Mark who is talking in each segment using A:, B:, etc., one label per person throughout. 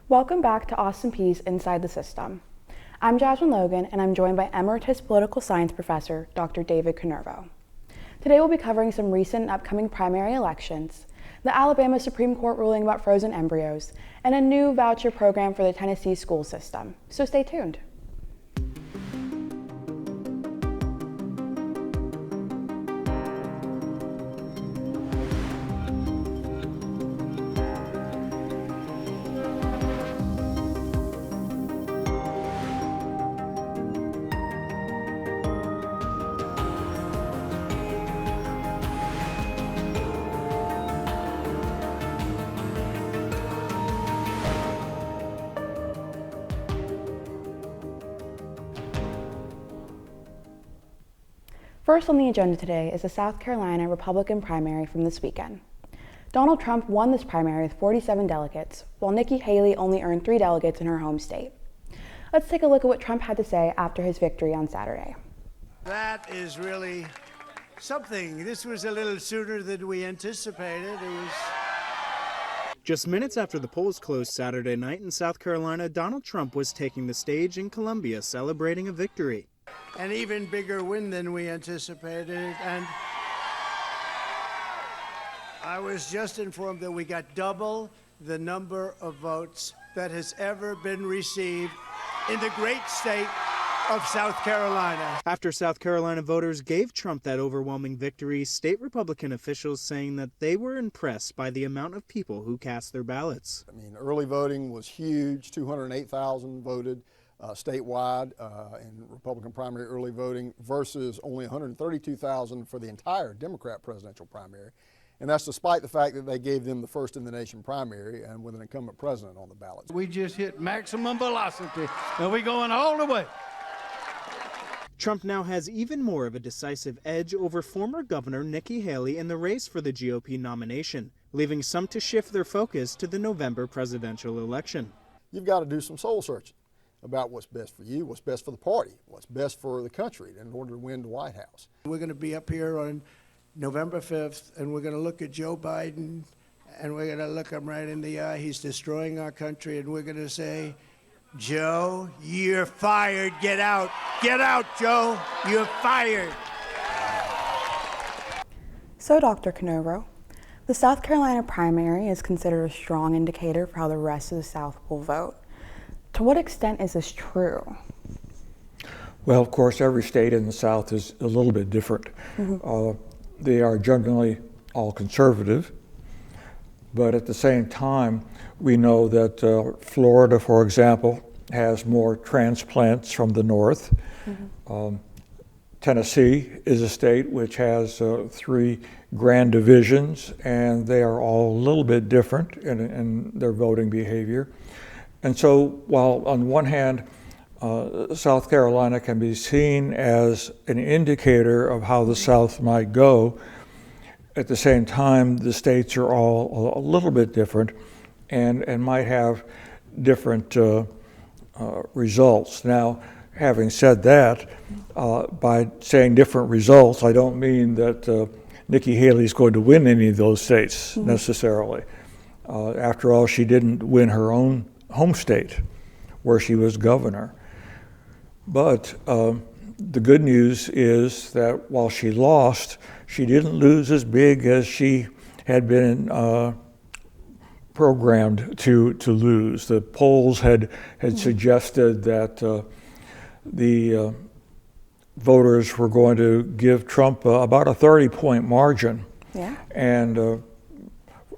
A: Welcome back to Austin Peay's Inside the System. I'm Jazmin Logan, and I'm joined by Emeritus Political Science Professor Dr. David Kanervo. Today we'll be covering some recent and upcoming primary elections, the Alabama Supreme Court ruling about frozen embryos, and a new voucher program for the Tennessee school system. So stay tuned. First on the agenda today is the South Carolina Republican primary from this weekend. Donald Trump won this primary with 47 delegates, while Nikki Haley only earned 3 delegates in her home state. Let's take a look at what Trump had to say after his victory on Saturday.
B: That is really something. This was a little sooner than we anticipated.
C: Just minutes after the polls closed Saturday night in South Carolina, Donald Trump was taking the stage in Columbia celebrating a victory.
B: An even bigger win than we anticipated, and I was just informed that we got double the number of votes that has ever been received in the great state of South Carolina.
C: After South Carolina voters gave Trump that overwhelming victory, state Republican officials saying that they were impressed by the amount of people who cast their ballots.
D: I mean, early voting was huge. 208,000 voted statewide in Republican primary early voting versus only 132,000 for the entire Democrat presidential primary. And that's despite the fact that they gave them the first in the nation primary and with an incumbent president on the ballot.
E: We just hit maximum velocity and we're going all the way.
C: Trump now has even more of a decisive edge over former Governor Nikki Haley in the race for the GOP nomination, leaving some to shift their focus to the November presidential election.
D: You've got to do some soul searching about what's best for you, what's best for the party, what's best for the country in order to win the White House.
B: We're going to be up here on November 5th, and we're going to look at Joe Biden, and we're going to look him right in the eye. He's destroying our country, and we're going to say, Joe, you're fired. Get out. Get out, Joe. You're fired.
A: So, Dr. Kanervo, the South Carolina primary is considered a strong indicator for how the rest of the South will vote. To what extent is this true?
F: Well, of course, every state in the South is a little bit different. They are generally all conservative, but at the same time, we know that Florida, for example, has more transplants from the north. Tennessee is a state which has 3 grand divisions, and they are all a little bit different in their voting behavior. And so while on one hand, South Carolina can be seen as an indicator of how the South might go, at the same time, the states are all a little bit different and might have different results. Now, having said that, by saying different results, I don't mean that Nikki Haley is going to win any of those states necessarily. After all, she didn't win her own home state where she was governor. But the good news is that while she lost, she didn't lose as big as she had been programmed to lose. The polls had suggested that the voters were going to give Trump about a 30-point margin.
A: Yeah.
F: And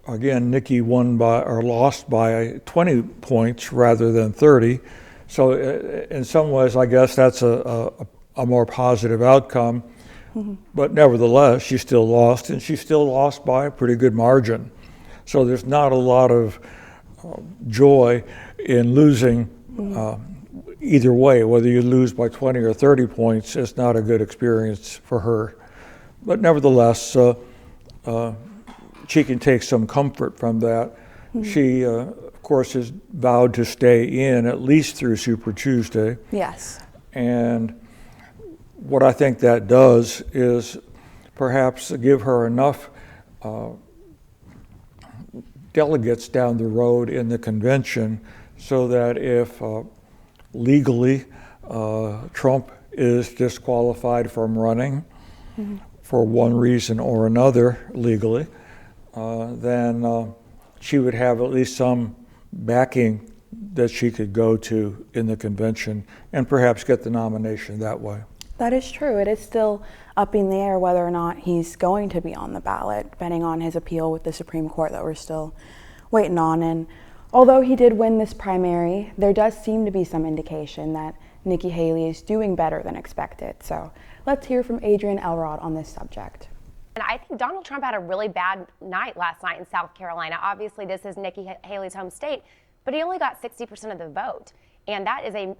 F: again, Nikki lost by 20 points rather than 30. So in some ways, I guess that's a more positive outcome. But nevertheless, she still lost, and she still lost by a pretty good margin. So there's not a lot of joy in losing either way. Whether you lose by 20 or 30 points, it's not a good experience for her. But nevertheless, she can take some comfort from that. She, of course, has vowed to stay in at least through Super Tuesday.
A: Yes.
F: And what I think that does is perhaps give her enough delegates down the road in the convention so that if legally Trump is disqualified from running for one reason or another legally, then she would have at least some backing that she could go to in the convention and perhaps get the nomination that way.
A: That is true. It is still up in the air whether or not he's going to be on the ballot, depending on his appeal with the Supreme Court that we're still waiting on. And although he did win this primary, there does seem to be some indication that Nikki Haley is doing better than expected. So let's hear from Adrienne Elrod on this subject.
G: And I think Donald Trump had a really bad night last night in South Carolina. Obviously, this is Nikki Haley's home state, but he only got 60% of the vote. And that is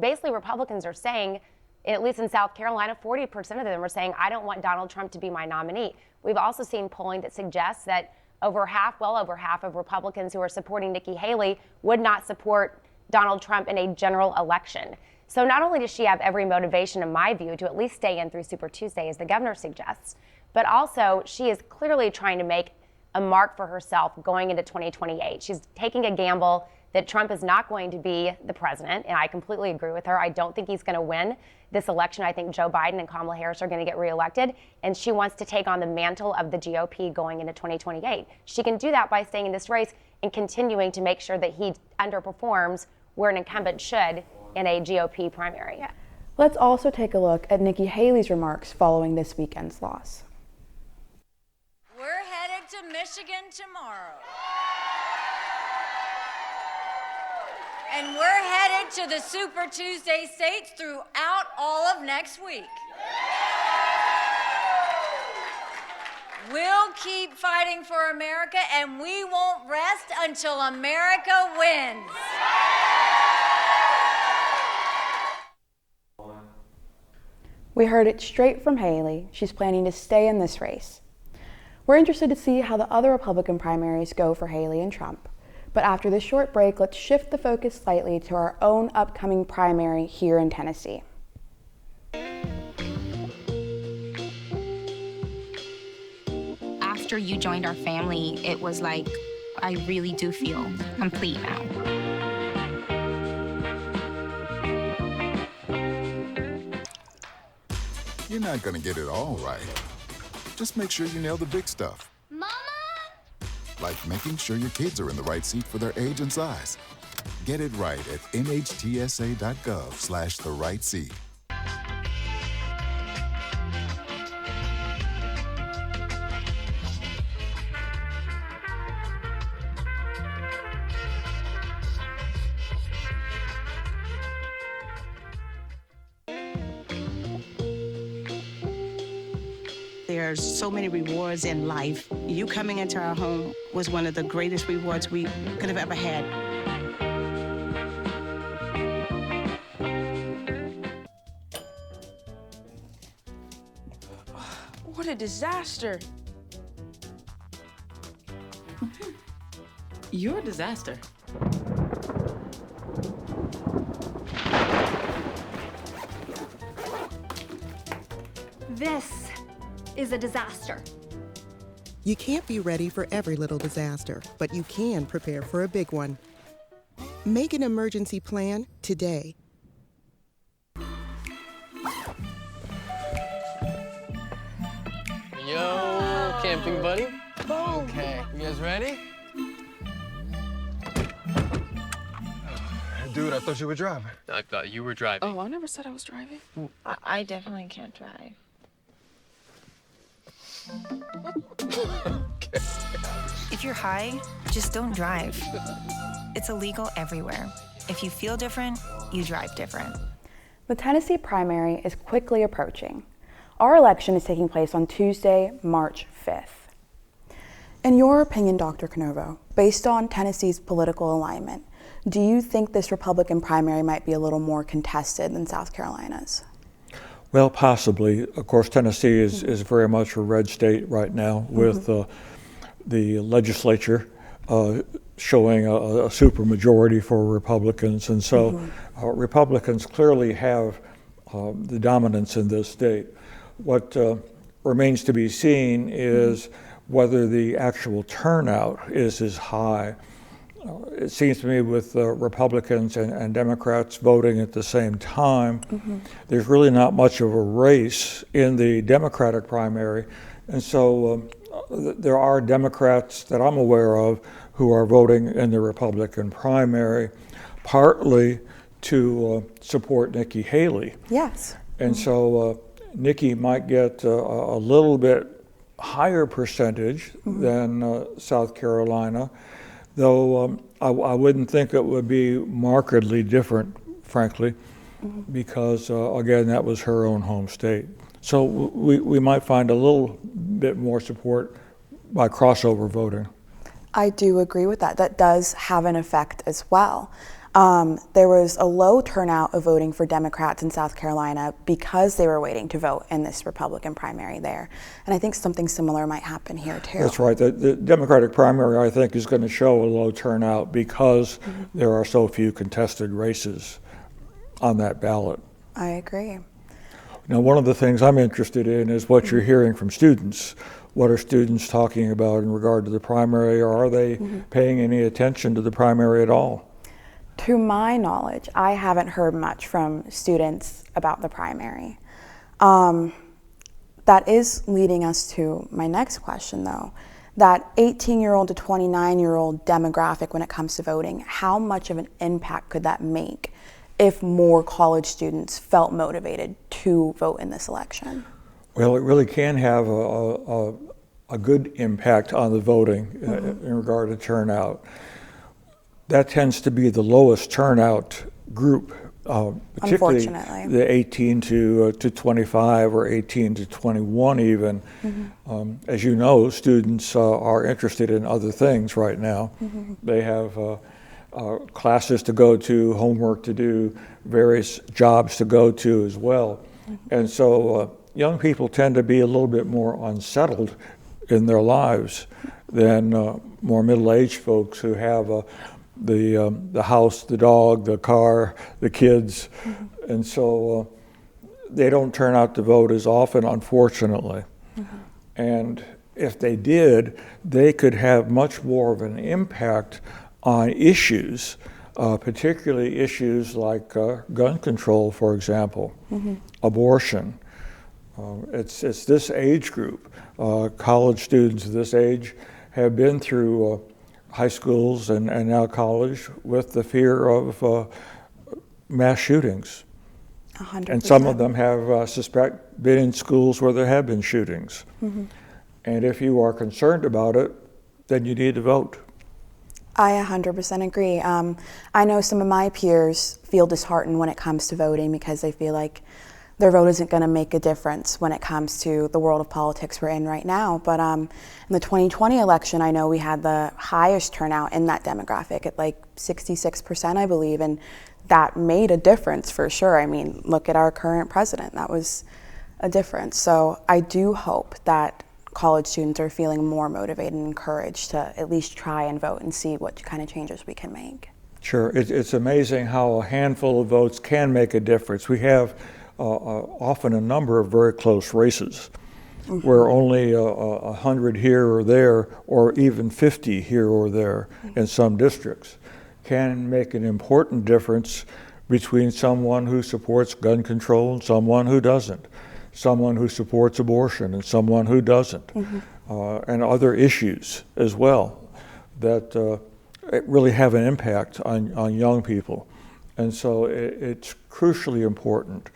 G: basically Republicans are saying, at least in South Carolina, 40% of them are saying, I don't want Donald Trump to be my nominee. We've also seen polling that suggests that well over half of Republicans who are supporting Nikki Haley would not support Donald Trump in a general election. So not only does she have every motivation, in my view, to at least stay in through Super Tuesday, as the governor suggests, but also she is clearly trying to make a mark for herself going into 2028. She's taking a gamble that Trump is not going to be the president, and I completely agree with her. I don't think he's going to win this election. I think Joe Biden and Kamala Harris are going to get reelected, and she wants to take on the mantle of the GOP going into 2028. She can do that by staying in this race and continuing to make sure that he underperforms where an incumbent should in a GOP primary.
A: Yeah. Let's also take a look at Nikki Haley's remarks following this weekend's loss.
H: We're headed to Michigan tomorrow. And we're headed to the Super Tuesday states throughout all of next week. We'll keep fighting for America, and we won't rest until America wins.
A: We heard it straight from Haley. She's planning to stay in this race. We're interested to see how the other Republican primaries go for Haley and Trump. But after this short break, let's shift the focus slightly to our own upcoming primary here in Tennessee.
I: After you joined our family, it was like, I really do feel complete now.
J: You're not gonna get it all right. Just make sure you nail the big stuff.
H: Mama!
J: Like making sure your kids are in the right seat for their age and size. Get it right at nhtsa.gov/the-right-seat.
K: There's so many rewards in life. You coming into our home was one of the greatest rewards we could have ever had.
L: What a disaster.
M: You're a disaster.
N: This is a disaster.
O: You can't be ready for every little disaster, but you can prepare for a big one. Make an emergency plan today.
P: Yo, camping buddy. Okay, you guys ready?
Q: Dude, I thought you were driving.
P: I thought you were driving.
L: Oh, I never said I was driving.
N: I definitely can't drive.
I: If you're high, just don't drive. It's illegal everywhere. If you feel different, you drive different.
A: The Tennessee primary is quickly approaching. Our election is taking place on Tuesday, March 5th. In your opinion, Dr. Kanervo, based on Tennessee's political alignment, do you think this Republican primary might be a little more contested than South Carolina's?
F: Well, possibly. Of course, Tennessee is very much a red state right now with the legislature showing a supermajority for Republicans. And so Republicans clearly have the dominance in this state. What remains to be seen is whether the actual turnout is as high it seems to me with Republicans and Democrats voting at the same time, there's really not much of a race in the Democratic primary. And so there are Democrats that I'm aware of who are voting in the Republican primary, partly to support Nikki Haley.
A: Yes.
F: And so Nikki might get a little bit higher percentage than South Carolina, though I wouldn't think it would be markedly different, frankly, because again, that was her own home state. So we might find a little bit more support by crossover voting.
A: I do agree with that. That does have an effect as well. There was a low turnout of voting for Democrats in South Carolina because they were waiting to vote in this Republican primary there. And I think something similar might happen here too.
F: That's right. The Democratic primary, I think, is going to show a low turnout because there are so few contested races on that ballot.
A: I agree.
F: Now, one of the things I'm interested in is what you're hearing from students. What are students talking about in regard to the primary, or are they paying any attention to the primary at all?
A: To my knowledge, I haven't heard much from students about the primary. That is leading us to my next question, though. That 18-year-old to 29-year-old demographic when it comes to voting, how much of an impact could that make if more college students felt motivated to vote in this election?
F: Well, it really can have a good impact on the voting in regard to turnout. That tends to be the lowest turnout group, particularly the 18 to 25 or 18 to 21 even. As you know, students are interested in other things right now. They have classes to go to, homework to do, various jobs to go to as well. And so young people tend to be a little bit more unsettled in their lives than more middle-aged folks who have the house, the dog, the car, the kids, and so they don't turn out to vote as often, unfortunately. And if they did, they could have much more of an impact on issues, particularly issues like gun control, for example, abortion. It's this age group. College students of this age have been through high schools and now college with the fear of mass shootings.
A: 100%.
F: And some of them have been in schools where there have been shootings. And if you are concerned about it, then you need to vote.
A: I 100% agree. I know some of my peers feel disheartened when it comes to voting because they feel like their vote isn't going to make a difference when it comes to the world of politics we're in right now. But in the 2020 election, I know we had the highest turnout in that demographic at like 66%, I believe, and that made a difference for sure. I mean, look at our current president. That was a difference. So I do hope that college students are feeling more motivated and encouraged to at least try and vote and see what kind of changes we can make.
F: Sure. It's amazing how a handful of votes can make a difference. We have often a number of very close races where only 100 here or there, or even 50 here or there in some districts, can make an important difference between someone who supports gun control and someone who doesn't, someone who supports abortion and someone who doesn't, and other issues as well that really have an impact on young people. And so it's crucially important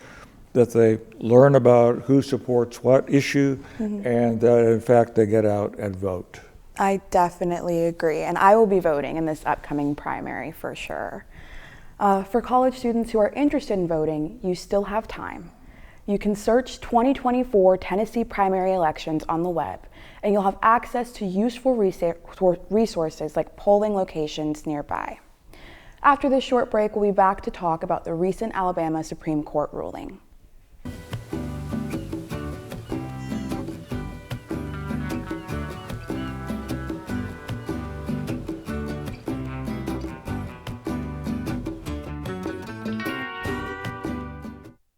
F: that they learn about who supports what issue and that in fact they get out and vote.
A: I definitely agree, and I will be voting in this upcoming primary for sure. For college students who are interested in voting, you still have time. You can search 2024 Tennessee primary elections on the web, and you'll have access to useful resources like polling locations nearby. After this short break, we'll be back to talk about the recent Alabama Supreme Court ruling.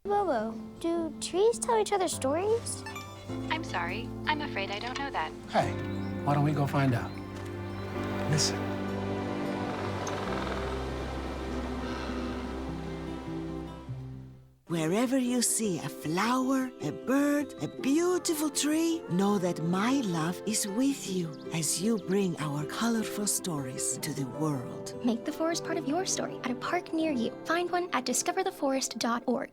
M: Bobo, do trees tell each other stories?
Q: I'm sorry. I'm afraid I don't know that.
E: Hey, why don't we go find out?
R: Listen. Wherever you see a flower, a bird, a beautiful tree, know that my love is with you as you bring our colorful stories to the world.
Q: Make the forest part of your story at a park near you. Find one at discovertheforest.org.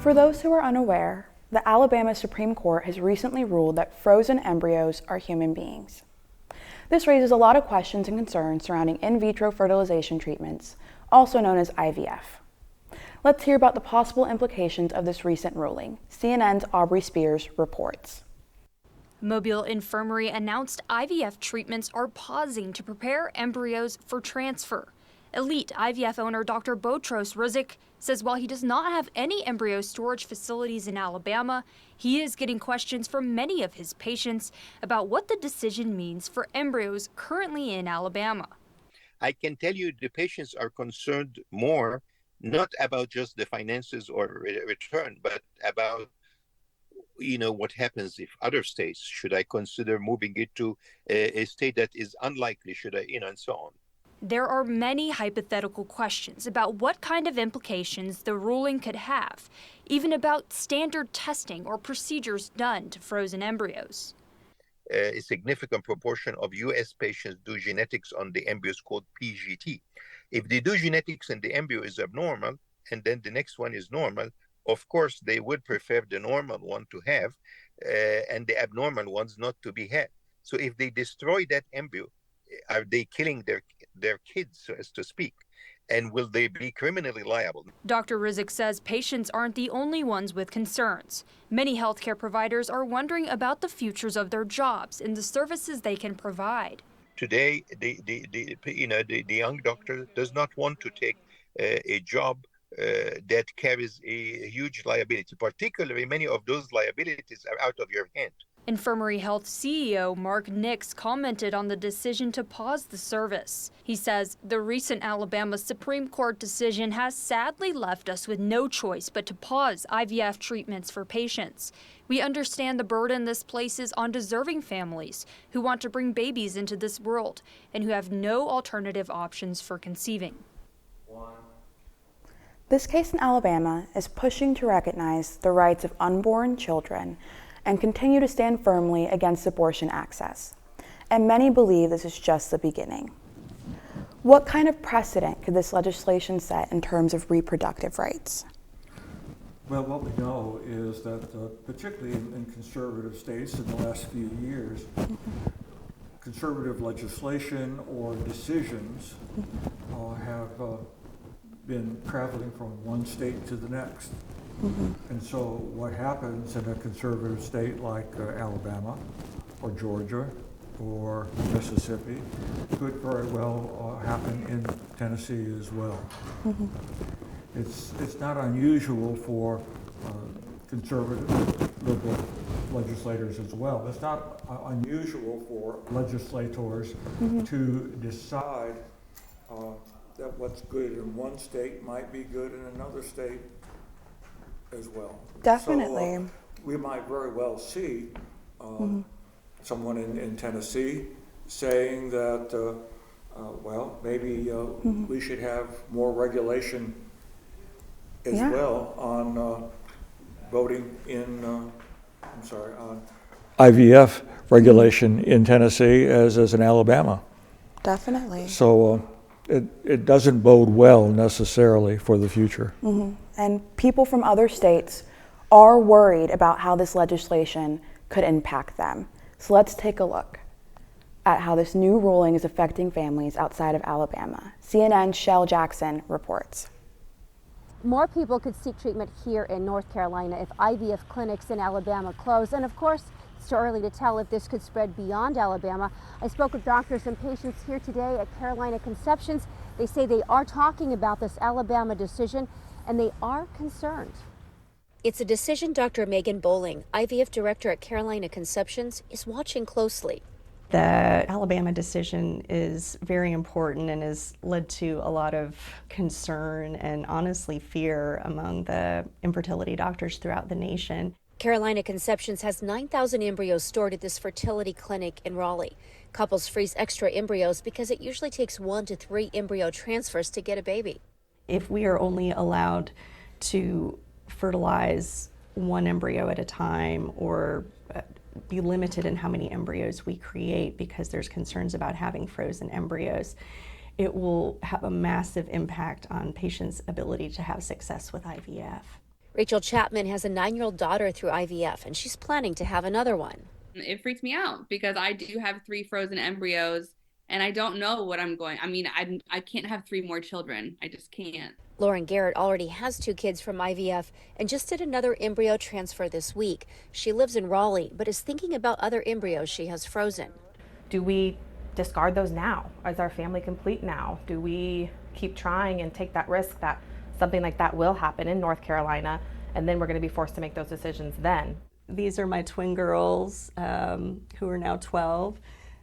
A: For those who are unaware, the Alabama Supreme Court has recently ruled that frozen embryos are human beings. This raises a lot of questions and concerns surrounding in vitro fertilization treatments, also known as IVF. Let's hear about the possible implications of this recent ruling. CNN's Aubrey Spears reports.
S: Mobile Infirmary announced IVF treatments are pausing to prepare embryos for transfer. Elite IVF owner Dr. Botros Rizik says while he does not have any embryo storage facilities in Alabama, he is getting questions from many of his patients about what the decision means for embryos currently in Alabama.
T: I can tell you the patients are concerned more, not about just the finances or return, but about what happens if other states, should I consider moving it to a state that is unlikely, should I, and so on.
S: There are many hypothetical questions about what kind of implications the ruling could have, even about standard testing or procedures done to frozen embryos.
T: A significant proportion of U.S. patients do genetics on the embryos called PGT. If they do genetics and the embryo is abnormal, and then the next one is normal, of course, they would prefer the normal one to have, and the abnormal ones not to be had. So if they destroy that embryo, are they killing their kids, so as to speak? And will they be criminally liable?
S: Dr. Rizik says patients aren't the only ones with concerns. Many healthcare providers are wondering about the futures of their jobs and the services they can provide.
T: Today, the young doctor does not want to take a job that carries a huge liability. Particularly, many of those liabilities are out of your hand.
S: Infirmary Health CEO Mark Nix commented on the decision to pause the service. He says the recent Alabama Supreme Court decision has sadly left us with no choice but to pause IVF treatments for patients. We understand the burden this places on deserving families who want to bring babies into this world and who have no alternative options for conceiving.
A: This case in Alabama is pushing to recognize the rights of unborn children and continue to stand firmly against abortion access. And many believe this is just the beginning. What kind of precedent could this legislation set in terms of reproductive rights?
F: Well, what we know is that particularly in conservative states in the last few years, conservative legislation or decisions have been traveling from one state to the next. And so what happens in a conservative state like Alabama or Georgia or Mississippi could very well happen in Tennessee as well. It's not unusual for conservative liberal legislators as well. It's not unusual for legislators to decide that what's good in one state might be good in another state as well.
A: Definitely.
F: So, we might very well see someone in Tennessee saying that, well, maybe we should have more regulation as well on voting in, on IVF regulation in Tennessee as in Alabama.
A: Definitely.
F: So it doesn't bode well necessarily for the future.
A: And people from other states are worried about how this legislation could impact them. So let's take a look at how this new ruling is affecting families outside of Alabama. CNN's Shell Jackson reports.
U: More people could seek treatment here in North Carolina if IVF clinics in Alabama close. And of course, it's too early to tell if this could spread beyond Alabama. I spoke with doctors and patients here today at Carolina Conceptions. They say they are talking about this Alabama decision and they are concerned.
V: It's a decision Dr. Megan Bowling, IVF director at Carolina Conceptions, is watching closely.
W: The Alabama decision is very important and has led to a lot of concern and honestly fear among the infertility doctors throughout the nation.
V: Carolina Conceptions has 9,000 embryos stored at this fertility clinic in Raleigh. Couples freeze extra embryos because it usually takes 1 to 3 embryo transfers to get a baby.
W: If we are only allowed to fertilize one embryo at a time or be limited in how many embryos we create because there's concerns about having frozen embryos, it will have a massive impact on patients' ability to have success with IVF.
V: Rachel Chapman has a 9-year-old daughter through IVF, and she's planning to have another one.
B: It freaks me out because I do have 3 frozen embryos and I don't know what I'm going. I can't have 3 more children. I just can't.
V: Lauren Garrett already has 2 kids from IVF and just did another embryo transfer this week. She lives in Raleigh, but is thinking about other embryos she has frozen.
C: Do we discard those now? Is our family complete now? Do we keep trying and take that risk that something like that will happen in North Carolina, and then we're going to be forced to make those decisions then?
W: These are my twin girls who are now 12.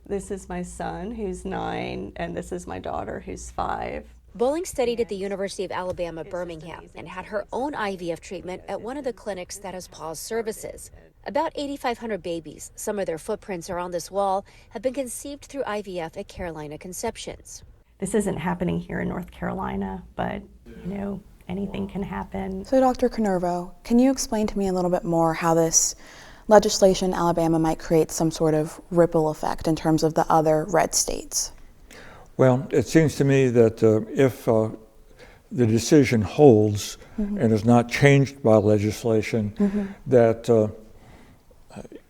W: This is my son who's 9, and this is my daughter who's 5.
V: Bowling studied at the University of Alabama, Birmingham, and had her own IVF treatment at one of the clinics that has paused services. About 8,500 babies, some of their footprints are on this wall, have been conceived through IVF at Carolina Conceptions.
W: This isn't happening here in North Carolina, but anything can happen.
A: So Dr. Kanervo, can you explain to me a little bit more how this legislation in Alabama might create some sort of ripple effect in terms of the other red states?
F: Well, it seems to me that if the decision holds and is not changed by legislation, that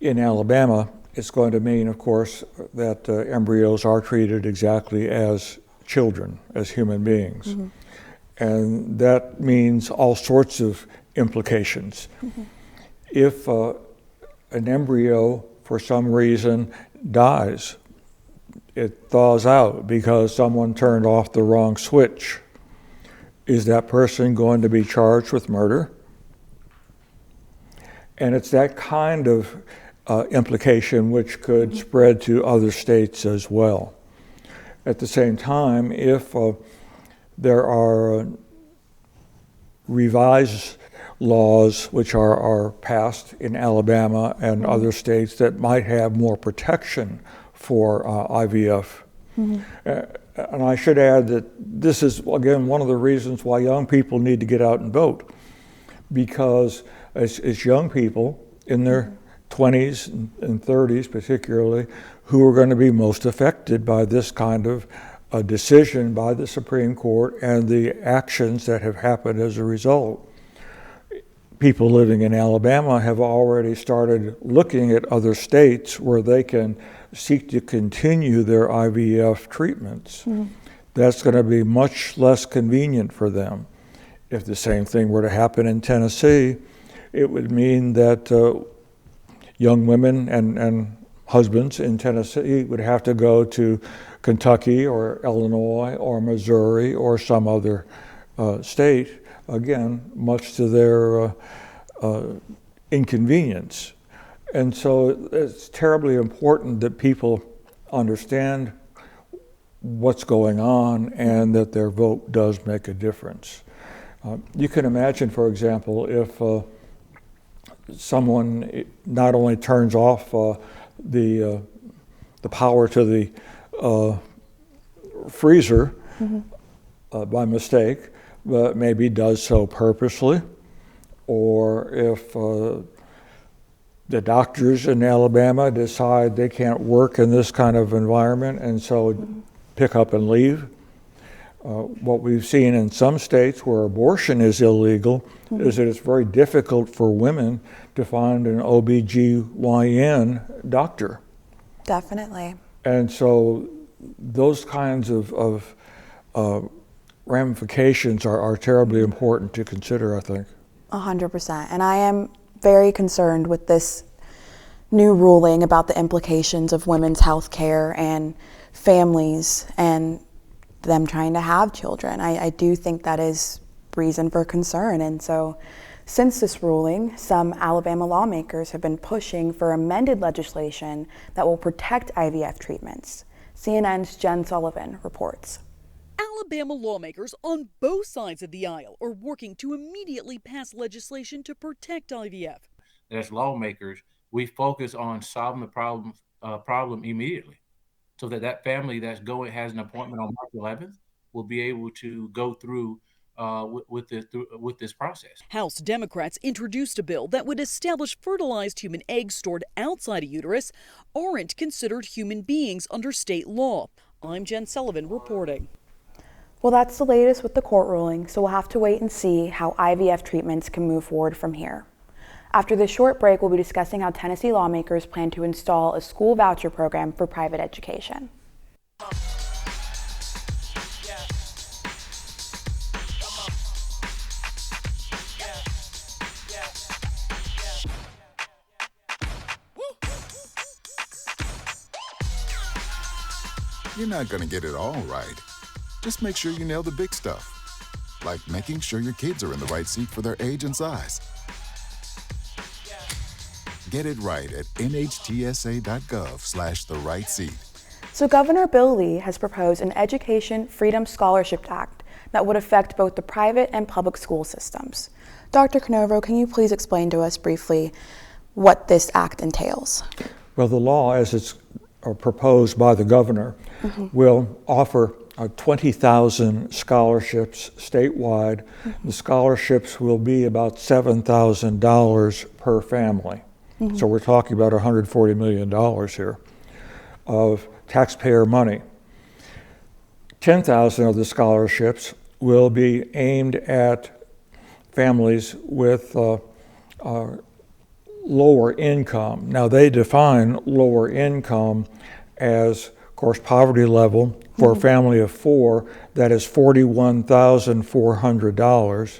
F: in Alabama, it's going to mean, of course, that embryos are treated exactly as children, as human beings. And that means all sorts of implications. If an embryo, for some reason, dies, it thaws out because someone turned off the wrong switch, is that person going to be charged with murder? And it's that kind of implication which could spread to other states as well. At the same time, if there are revised laws which are passed in Alabama and other states that might have more protection for IVF. And I should add that this is, again, one of the reasons why young people need to get out and vote, because as young people in their 20s and 30s particularly, who are going to be most affected by this kind of a decision by the Supreme Court and the actions that have happened as a result. People living in Alabama have already started looking at other states where they can seek to continue their IVF treatments. That's going to be much less convenient for them. If the same thing were to happen in Tennessee, it would mean that young women and husbands in Tennessee would have to go to Kentucky or Illinois or Missouri or some other state, again, much to their inconvenience. And so it's terribly important that people understand what's going on and that their vote does make a difference. You can imagine, for example, if someone not only turns off the power to the freezer by mistake, but maybe does so purposely, or if the doctors in Alabama decide they can't work in this kind of environment and so pick up and leave. What we've seen in some states where abortion is illegal is that it's very difficult for women to find an OBGYN doctor.
A: Definitely.
F: And so those kinds of ramifications are terribly important to consider, I think.
A: 100%. And I am very concerned with this new ruling about the implications of women's health care and families and them trying to have children. I do think that is reason for concern. And so since this ruling, some Alabama lawmakers have been pushing for amended legislation that will protect IVF treatments. CNN's Jen Sullivan reports.
D: Alabama lawmakers on both sides of the aisle are working to immediately pass legislation to protect IVF.
G: as lawmakers, we focus on solving the problem immediately, so that family has an appointment on March 11th will be able to go through with this process.
D: House Democrats introduced a bill that would establish fertilized human eggs stored outside a uterus aren't considered human beings under state law. I'm Jen Sullivan reporting.
A: Well, that's the latest with the court ruling, so we'll have to wait and see how IVF treatments can move forward from here. After this short break, we'll be discussing how Tennessee lawmakers plan to install a school voucher program for private education.
H: You're not going to get it all right. Just make sure you nail the big stuff, like making sure your kids are in the right seat for their age and size. Get it right at nhtsa.gov/the-right-seat.
A: So Governor Bill Lee has proposed an Education Freedom Scholarship Act that would affect both the private and public school systems. Dr. Kanervo, can you please explain to us briefly what this act entails?
F: Well, the law, as it's proposed by the governor, will offer 20,000 scholarships statewide. The scholarships will be about $7,000 per family. So we're talking about $140 million here of taxpayer money. 10,000 of the scholarships will be aimed at families with lower income. Now, they define lower income as, of course, poverty level for a family of four, that is $41,400,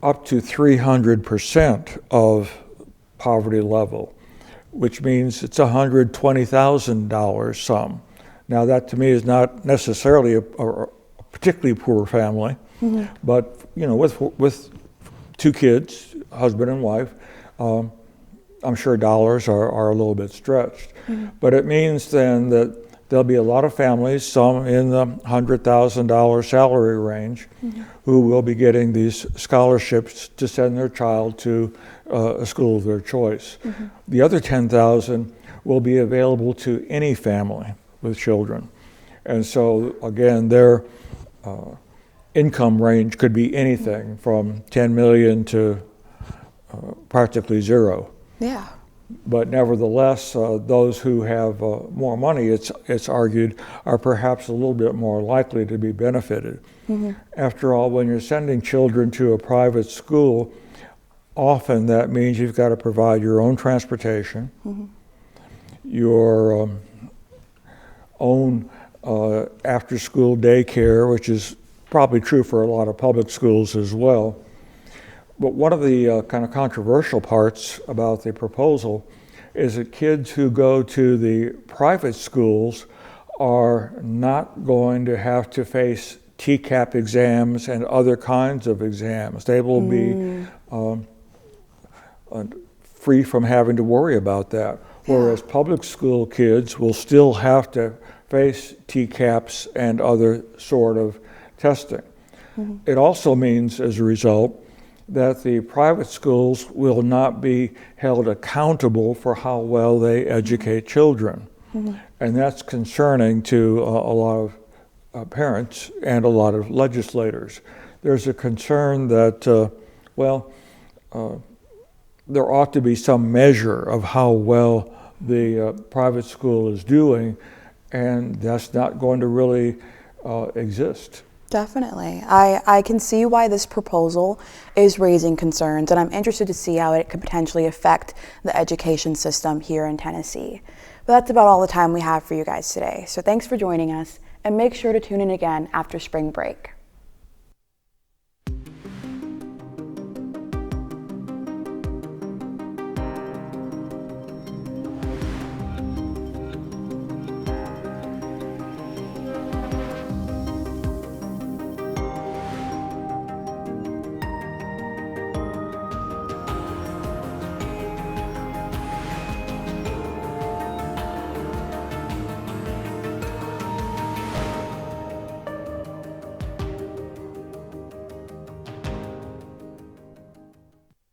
F: up to 300% of poverty level, which means it's $120,000 sum. Now, that to me is not necessarily a particularly poor family, but with two kids, husband and wife, I'm sure dollars are a little bit stretched. But it means then that there'll be a lot of families, some in the $100,000 salary range, who will be getting these scholarships to send their child to a school of their choice. The other 10,000 will be available to any family with children. And so, again, their income range could be anything from 10 million to practically zero.
A: Yeah.
F: But nevertheless, those who have more money, it's argued, are perhaps a little bit more likely to be benefited. After all, when you're sending children to a private school, often that means you've got to provide your own transportation, your own after-school daycare, which is probably true for a lot of public schools as well. But one of the kind of controversial parts about the proposal is that kids who go to the private schools are not going to have to face TCAP exams and other kinds of exams. They will be free from having to worry about that. Whereas public school kids will still have to face TCAPs and other sort of testing. It also means, as a result, that the private schools will not be held accountable for how well they educate children. And that's concerning to a lot of parents and a lot of legislators. There's a concern that, there ought to be some measure of how well the private school is doing, and that's not going to really exist.
A: Definitely. I can see why this proposal is raising concerns, and I'm interested to see how it could potentially affect the education system here in Tennessee. But that's about all the time we have for you guys today. So thanks for joining us, and make sure to tune in again after spring break.